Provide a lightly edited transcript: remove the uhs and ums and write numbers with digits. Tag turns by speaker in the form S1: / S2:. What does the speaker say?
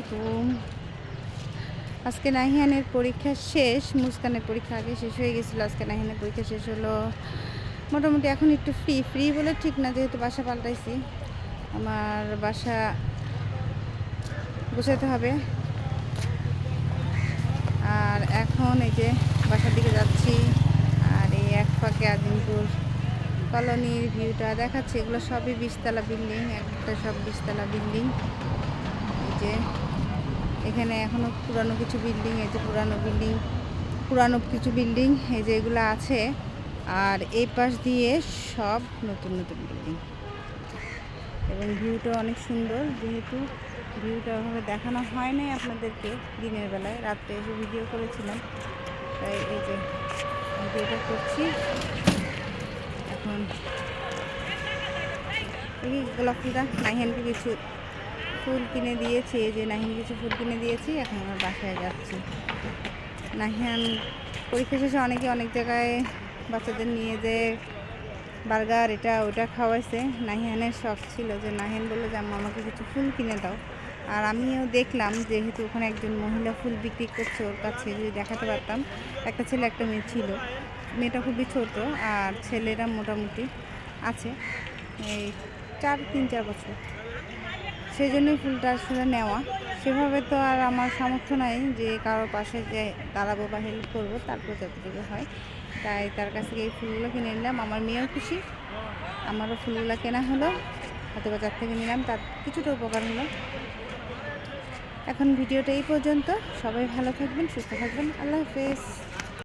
S1: আলাইকুম। আজকে নাহিয়ানের পরীক্ষা শেষ, মুস্কানের পরীক্ষা আগে শেষ হয়ে গেছিলো। আজকে নাহিয়ানের পরীক্ষা শেষ হলো। মোটামুটি এখন একটু ফ্রি বলে ঠিক না, যেহেতু বাসা পাল্টাইছি। আমার বাসা গোছাতে হবে। আর এখন এই যে বাসার দিকে যাচ্ছি। আর এই এক ফাঁকে আজিমপুর কলোনির ভিউটা দেখাচ্ছি। এগুলো সবই 20 তলা বিল্ডিং, একটা সব 20 তলা বিল্ডিং। এই যে এখানে এখনও পুরানো কিছু বিল্ডিং, এই যে পুরানো কিছু বিল্ডিং এই যে এগুলো আছে। আর এই পাশ দিয়ে সব নতুন বিল্ডিং। এবং ভিউটা অনেক সুন্দর, যেহেতু ভিউটা ওভাবে দেখানো হয় নাই আপনাদেরকে দিনের বেলায়, রাত্রে এসে ভিডিও করেছিলাম, তাই এই যে ভিডিওটা করছি। এখন এই গোলাপ ফুলটা নাহিয়ানকে কিছু ফুল কিনে দিয়েছি, এই যে নাহিয়ান কিছু ফুল কিনে দিয়েছি। এখন আমার বাসায় যাচ্ছি। নাহিয়ান পরীক্ষা শেষে অনেক জায়গায় বাচ্চাদের নিয়ে যে বার্গার এটা ওটা খাওয়াইছে। নাহিয়ানের শখ ছিল, যে নাহিয়ান বললো যে আম্মা আমাকে কিছু ফুল কিনে দাও। আর আমিও দেখলাম, যেহেতু ওখানে একজন মহিলা ফুল বিক্রি করছে, ওর কাছে যদি দেখাতে পারতাম। একটা ছেলে একটা মেয়ে ছিল, মেয়েটা খুবই ছোট আর ছেলেরা মোটামুটি আছে এই 3-4 বছর। সেই জন্যই ফুলটা আসলে নেওয়া। সেভাবে তো আর আমার সামর্থ্য নাই যে কারোর পাশে যে দাঁড়াবো বা হেল্প করবো, তারপর যতটুকু হয়। তাই তার কাছ থেকে এই ফুলগুলো কিনে নিলাম। আমার মেয়েও খুশি, আমারও ফুলগুলো কেনা হলো। হয়তো বাজার থেকে নিলাম, তার কিছুটা উপকার হলো। এখন ভিডিওটা এই পর্যন্ত। সবাই ভালো থাকবেন, সুস্থ থাকবেন। আল্লাহ হাফেজ।